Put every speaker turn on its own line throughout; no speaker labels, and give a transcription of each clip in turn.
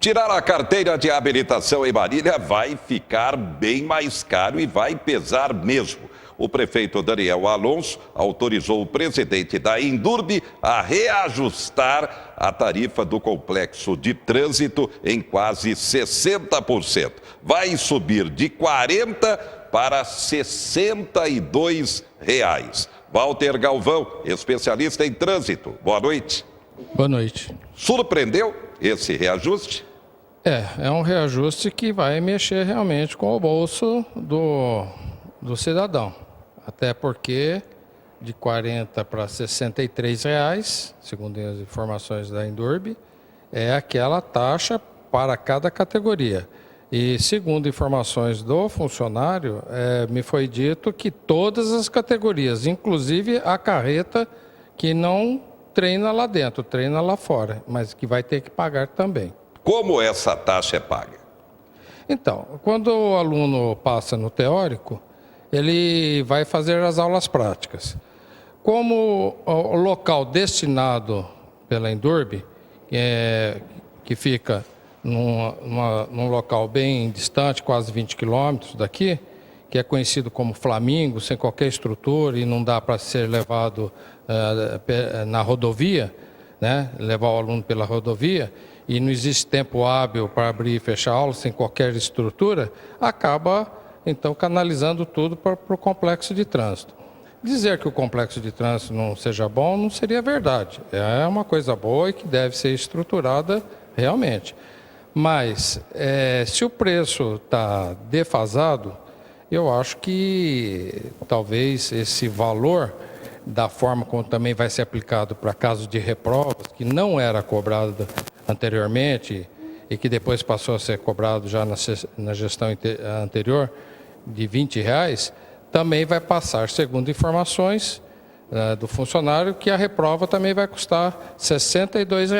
Tirar a carteira de habilitação em Marília vai ficar bem mais caro e vai pesar mesmo. O prefeito Daniel Alonso autorizou o presidente da Endurbe a reajustar a tarifa do complexo de trânsito em quase 60%. Vai subir de R$ 40 para R$ 62. Walter Galvão, especialista em trânsito. Boa noite.
Boa noite.
Surpreendeu esse reajuste?
É um reajuste que vai mexer realmente com o bolso do cidadão. Até porque de 40 para R$ 63, segundo as informações da Endurbe, é aquela taxa para cada categoria. E segundo informações do funcionário, me foi dito que todas as categorias, inclusive a carreta que não treina lá dentro, treina lá fora, mas que vai ter que pagar também.
Como essa taxa é paga?
Então, quando o aluno passa no teórico, ele vai fazer as aulas práticas. Como o local destinado pela Endurbe, que fica num local bem distante, quase 20 quilômetros daqui, que é conhecido como Flamingo, sem qualquer estrutura e não dá para ser levado na rodovia, né? Levar o aluno pela rodovia, e não existe tempo hábil para abrir e fechar a aula sem qualquer estrutura, acaba, então, canalizando tudo para o complexo de trânsito. Dizer que o complexo de trânsito não seja bom não seria verdade. É uma coisa boa e que deve ser estruturada realmente. Mas, se o preço está defasado, eu acho que talvez esse valor, da forma como também vai ser aplicado para casos de reprovas, que não era cobrado anteriormente e que depois passou a ser cobrado já na gestão anterior, de R$ 20, também vai passar, segundo informações do funcionário, que a reprova também vai custar R$ 62.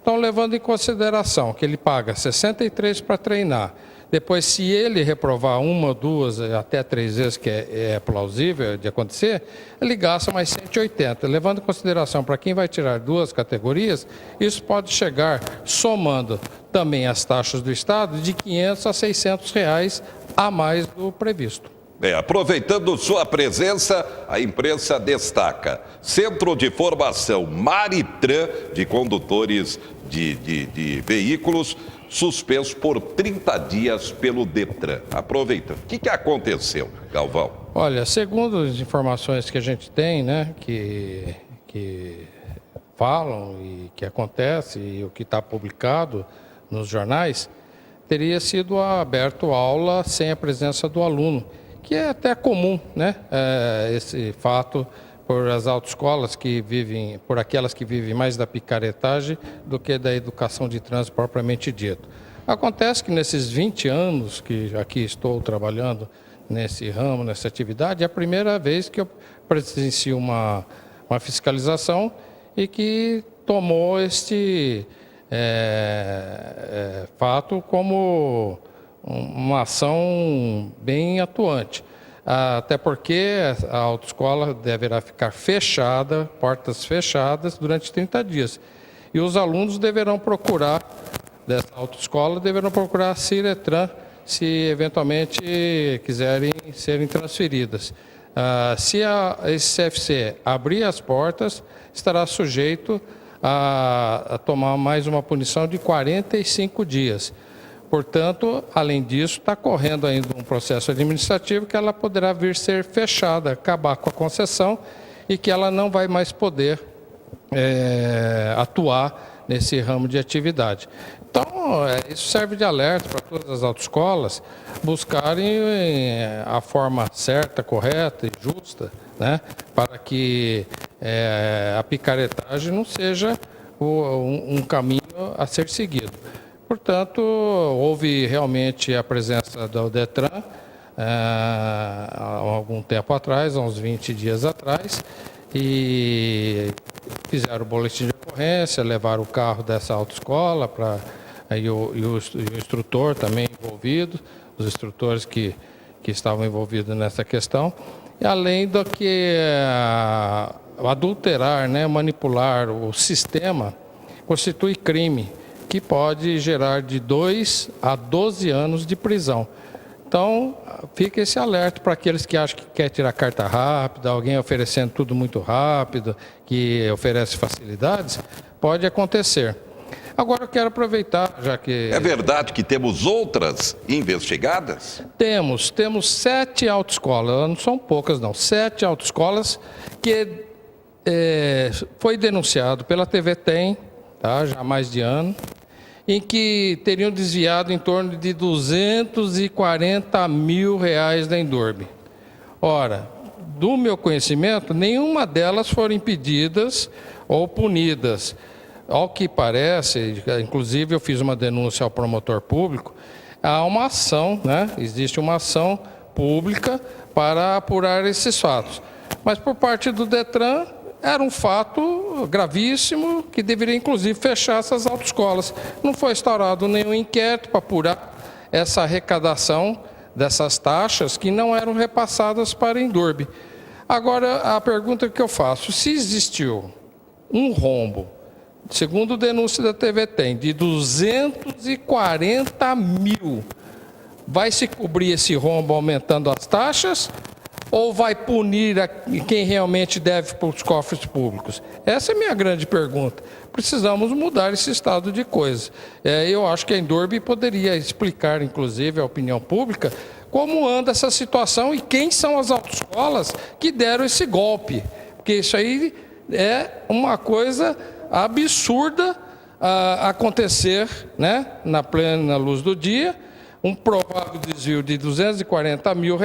Então, levando em consideração que ele paga R$ 63 para treinar, depois, se ele reprovar uma, duas, até 3 vezes, que é plausível de acontecer, ele gasta mais 180. Levando em consideração para quem vai tirar 2 categorias, isso pode chegar, somando também as taxas do Estado, de R$ 500 a R$ 600 a mais do previsto.
Aproveitando sua presença, a imprensa destaca: Centro de Formação Maritran de condutores de veículos suspenso por 30 dias pelo Detran. Aproveita. O que aconteceu, Galvão?
Olha, segundo as informações que a gente tem, né, que falam e que acontece, e o que está publicado nos jornais, teria sido aberto aula sem a presença do aluno, que é até comum, né, esse fato por as autoescolas que vivem, por aquelas que vivem mais da picaretagem do que da educação de trânsito propriamente dito. Acontece que nesses 20 anos que aqui estou trabalhando nesse ramo, nessa atividade, é a primeira vez que eu presencio uma fiscalização e que tomou este fato como uma ação bem atuante. Até porque a autoescola deverá ficar fechada, portas fechadas, durante 30 dias. E os alunos deverão procurar, dessa autoescola, deverão procurar a Ciretran, se eventualmente quiserem serem transferidas. Se esse CFC abrir as portas, estará sujeito a tomar mais uma punição de 45 dias. Portanto, além disso, está correndo ainda um processo administrativo que ela poderá vir ser fechada, acabar com a concessão e que ela não vai mais poder atuar nesse ramo de atividade. Então, isso serve de alerta para todas as autoescolas buscarem a forma certa, correta e justa, né, para que a picaretagem não seja um caminho a ser seguido. Portanto, houve realmente a presença do Detran há algum tempo atrás, há uns 20 dias atrás, e fizeram o boletim de ocorrência, levaram o carro dessa autoescola e o instrutor também envolvido, os instrutores que estavam envolvidos nessa questão, e além do que adulterar, né, manipular o sistema, constitui crime. que pode gerar de 2 a 12 anos de prisão. Então, fica esse alerta para aqueles que acham que quer tirar carta rápida, alguém oferecendo tudo muito rápido, que oferece facilidades, pode acontecer. Agora eu quero aproveitar, já que...
É verdade que temos outras investigadas?
Temos 7 autoescolas, não são poucas não, 7 autoescolas que foi denunciado pela TV Tem, tá, já há mais de ano, em que teriam desviado em torno de R$240 mil da Endurbe. Ora, do meu conhecimento, nenhuma delas foram impedidas ou punidas. Ao que parece, inclusive eu fiz uma denúncia ao promotor público, há uma ação, né? Existe uma ação pública para apurar esses fatos. Mas por parte do Detran, era um fato gravíssimo que deveria, inclusive, fechar essas autoescolas. Não foi instaurado nenhum inquérito para apurar essa arrecadação dessas taxas que não eram repassadas para a Endurbe. Agora, a pergunta que eu faço, se existiu um rombo, segundo denúncia da TV Tem, de 240 mil, vai se cobrir esse rombo aumentando as taxas ou vai punir quem realmente deve para os cofres públicos? Essa é a minha grande pergunta. Precisamos mudar esse estado de coisas. Eu acho que a Endurbe poderia explicar, inclusive, à opinião pública, como anda essa situação e quem são as autoescolas que deram esse golpe. Porque isso aí é uma coisa absurda a acontecer, né, na plena luz do dia, um provável desvio de R$240 mil,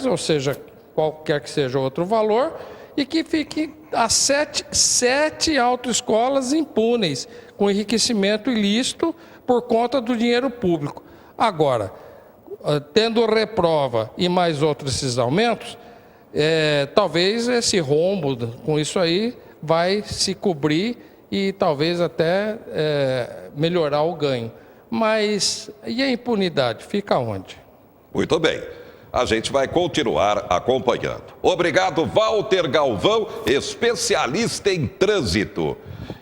ou seja, qualquer que seja outro valor, e que fique as 7 autoescolas impunes, com enriquecimento ilícito por conta do dinheiro público. Agora, tendo reprova e mais outros esses aumentos, talvez esse rombo com isso aí vai se cobrir e talvez até melhorar o ganho. Mas e a impunidade? Fica onde?
Muito bem. A gente vai continuar acompanhando. Obrigado, Walter Galvão, especialista em trânsito.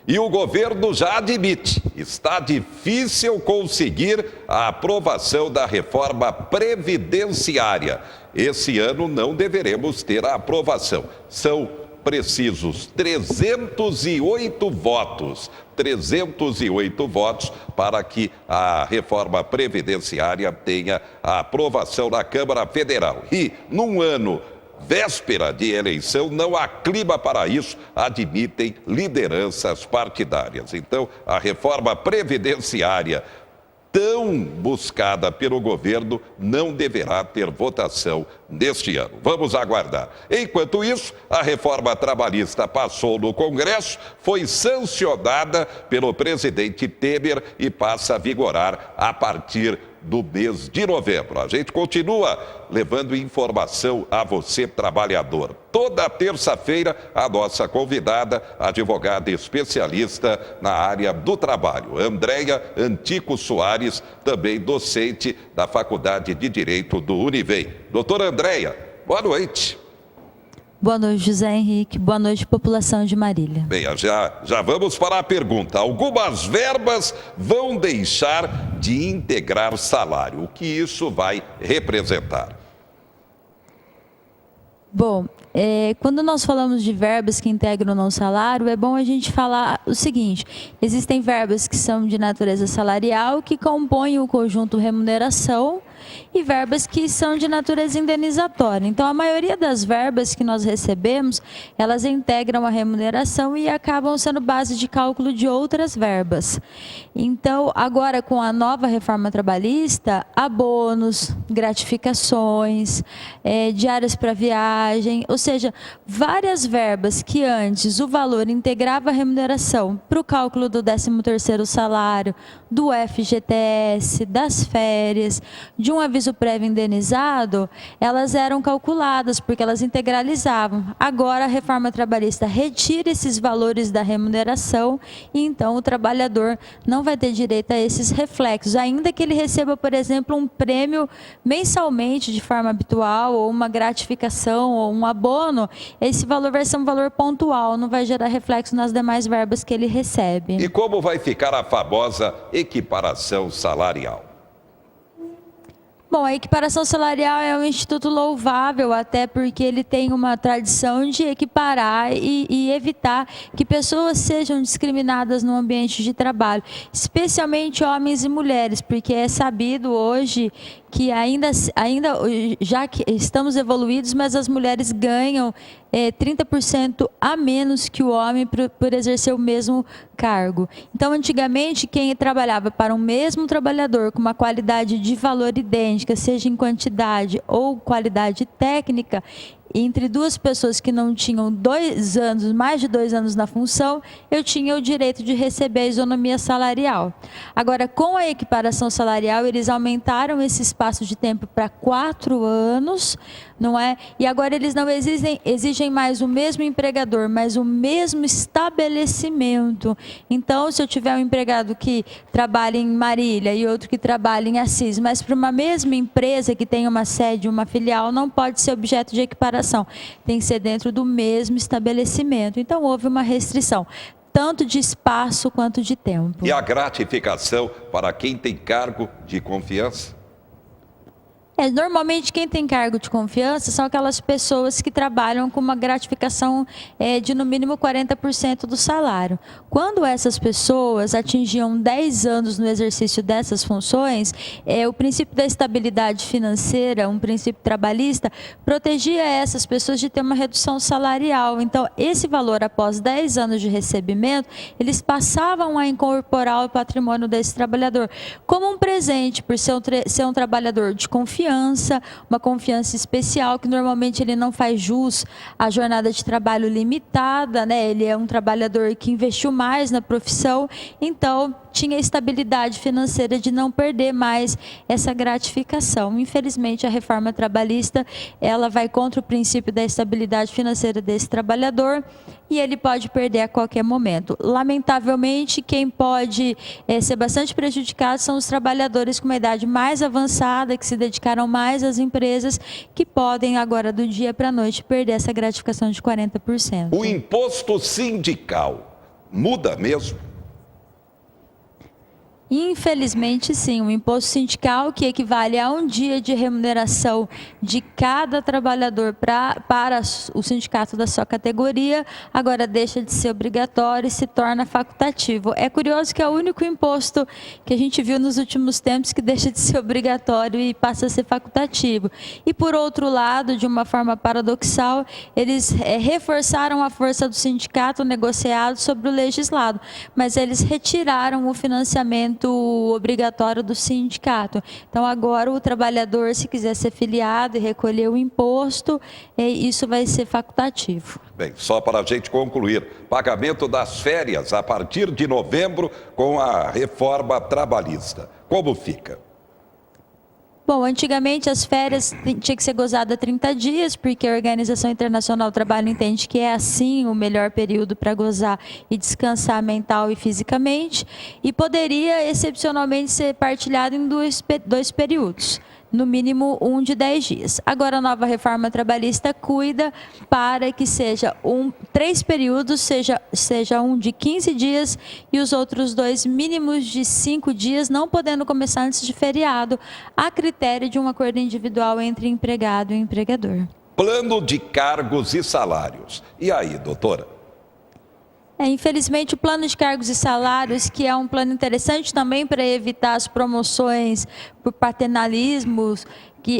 E o governo já admite, está difícil conseguir a aprovação da reforma previdenciária. Esse ano não deveremos ter a aprovação. São precisos 308 votos. 308 votos para que a reforma previdenciária tenha a aprovação na Câmara Federal. E, num ano véspera de eleição, não há clima para isso, admitem lideranças partidárias. Então, a reforma previdenciária tão buscada pelo governo não deverá ter votação neste ano. Vamos aguardar. Enquanto isso, a reforma trabalhista passou no Congresso, foi sancionada pelo presidente Temer e passa a vigorar a partir do mês de novembro. A gente continua levando informação a você, trabalhador. Toda terça-feira, a nossa convidada, advogada especialista na área do trabalho, Andréia Antico Soares, também docente da Faculdade de Direito do Univem. Doutora Andréia, boa noite.
Boa noite, José Henrique. Boa noite, população de Marília.
Bem, já vamos para a pergunta. Algumas verbas vão deixar de integrar salário. O que isso vai representar?
Bom, quando nós falamos de verbas que integram o não salário, é bom a gente falar o seguinte: existem verbas que são de natureza salarial, que compõem o conjunto remuneração, e verbas que são de natureza indenizatória. Então, a maioria das verbas que nós recebemos, elas integram a remuneração e acabam sendo base de cálculo de outras verbas. Então, agora com a nova reforma trabalhista, há bônus, gratificações, diárias para viagem, ou seja, várias verbas que antes o valor integrava a remuneração para o cálculo do 13º salário, do FGTS, das férias, de um aviso prévio indenizado, elas eram calculadas, porque elas integralizavam. Agora, a reforma trabalhista retira esses valores da remuneração e, então, o trabalhador não vai ter direito a esses reflexos, ainda que ele receba, por exemplo, um prêmio mensalmente de forma habitual, ou uma gratificação, ou um abono. Esse valor vai ser um valor pontual, não vai gerar reflexo nas demais verbas que ele recebe.
E como vai ficar a famosa equiparação salarial?
Bom, a equiparação salarial é um instituto louvável, até porque ele tem uma tradição de equiparar e evitar que pessoas sejam discriminadas no ambiente de trabalho, especialmente homens e mulheres, porque é sabido hoje que ainda já que estamos evoluídos, mas as mulheres ganham 30% a menos que o homem por exercer o mesmo cargo. Então, antigamente, quem trabalhava para um mesmo trabalhador com uma qualidade de valor idêntica, seja em quantidade ou qualidade técnica, entre duas pessoas que não tinham mais de 2 anos na função, eu tinha o direito de receber a isonomia salarial. Agora, com a equiparação salarial, eles aumentaram esse espaço de tempo para 4 anos, não é? E agora eles não exigem mais o mesmo empregador, mas o mesmo estabelecimento. Então, se eu tiver um empregado que trabalha em Marília e outro que trabalha em Assis, mas para uma mesma empresa que tem uma sede, uma filial, não pode ser objeto de equiparação. Tem que ser dentro do mesmo estabelecimento. Então, houve uma restrição, tanto de espaço quanto de tempo.
E a gratificação para quem tem cargo de confiança?
Normalmente quem tem cargo de confiança são aquelas pessoas que trabalham com uma gratificação de no mínimo 40% do salário. Quando essas pessoas atingiam 10 anos no exercício dessas funções, o princípio da estabilidade financeira, um princípio trabalhista, protegia essas pessoas de ter uma redução salarial. Então, esse valor, após 10 anos de recebimento, eles passavam a incorporar o patrimônio desse trabalhador como um presente, por ser um trabalhador de confiança, uma confiança especial, que normalmente ele não faz jus à jornada de trabalho limitada, né? Ele é um trabalhador que investiu mais na profissão, então tinha estabilidade financeira de não perder mais essa gratificação. Infelizmente, a reforma trabalhista, ela vai contra o princípio da estabilidade financeira desse trabalhador e ele pode perder a qualquer momento. Lamentavelmente, quem pode ser bastante prejudicado são os trabalhadores com uma idade mais avançada, que se dedicaram mais às empresas, que podem agora, do dia para a noite, perder essa gratificação de 40%.
O imposto sindical muda mesmo?
Infelizmente, sim. O imposto sindical, que equivale a um dia de remuneração de cada trabalhador para o sindicato da sua categoria, agora deixa de ser obrigatório e se torna facultativo. É curioso que é o único imposto que a gente viu nos últimos tempos que deixa de ser obrigatório e passa a ser facultativo. E, por outro lado, de uma forma paradoxal, eles reforçaram a força do sindicato negociado sobre o legislado, mas eles retiraram o financiamento obrigatório do sindicato. Então, agora o trabalhador, se quiser ser filiado e recolher o imposto, isso vai ser facultativo.
Bem, só para a gente concluir, pagamento das férias a partir de novembro com a reforma trabalhista. Como fica?
Bom, antigamente as férias tinha que ser gozada 30 dias, porque a Organização Internacional do Trabalho entende que é assim o melhor período para gozar e descansar mental e fisicamente, e poderia excepcionalmente ser partilhado em dois períodos, no mínimo um de 10 dias. Agora a nova reforma trabalhista cuida para que seja 3 períodos, seja um de 15 dias e os outros 2 mínimos de 5 dias, não podendo começar antes de feriado, a critério de um acordo individual entre empregado e empregador.
Plano de cargos e salários. E aí, doutora?
Infelizmente, o plano de cargos e salários, que é um plano interessante também para evitar as promoções por paternalismos,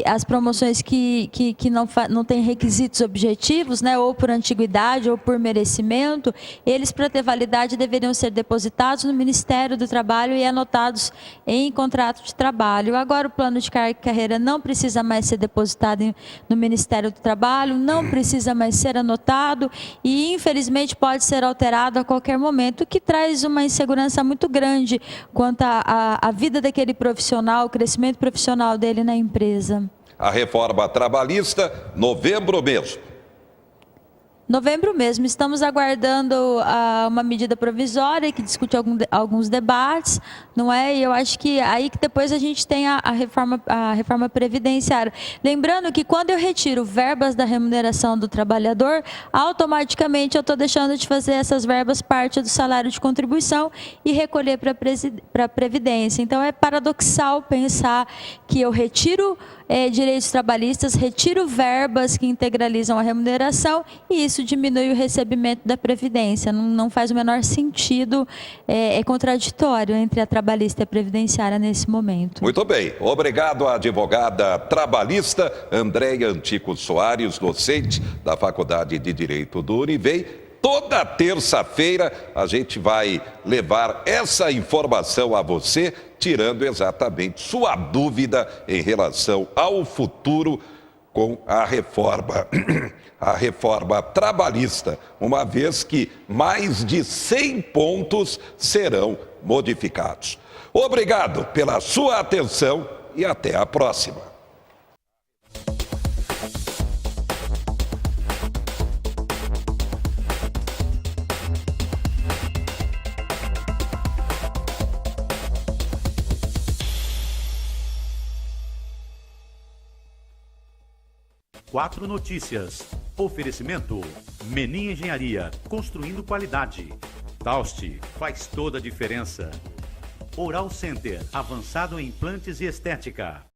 as promoções que não têm requisitos objetivos, né, ou por antiguidade ou por merecimento, eles, para ter validade, deveriam ser depositados no Ministério do Trabalho e anotados em contrato de trabalho. Agora, o plano de carreira não precisa mais ser depositado no Ministério do Trabalho, não precisa mais ser anotado e, infelizmente, pode ser alterado a qualquer momento, o que traz uma insegurança muito grande quanto à vida daquele profissional, o crescimento profissional dele na empresa.
A reforma trabalhista, novembro mesmo.
Novembro mesmo, estamos aguardando uma medida provisória que discute alguns debates, não é? E eu acho que aí que depois a gente tem a reforma previdenciária. Lembrando que quando eu retiro verbas da remuneração do trabalhador, automaticamente eu estou deixando de fazer essas verbas parte do salário de contribuição e recolher para a Previdência. Então é paradoxal pensar que eu retiro direitos trabalhistas, retiro verbas que integralizam a remuneração e isso diminui o recebimento da Previdência. Não faz o menor sentido, é contraditório entre a trabalhista e a previdenciária nesse momento.
Muito bem. Obrigado à advogada trabalhista Andréia Antico Soares, docente da Faculdade de Direito do Univei. Toda terça-feira a gente vai levar essa informação a você, tirando exatamente sua dúvida em relação ao futuro com a reforma trabalhista, uma vez que mais de 100 pontos serão modificados. Obrigado pela sua atenção e até a próxima.
Quatro Notícias. Oferecimento. Menin Engenharia. Construindo qualidade. Taust. Faz toda a diferença. Oral Center. Avançado em implantes e estética.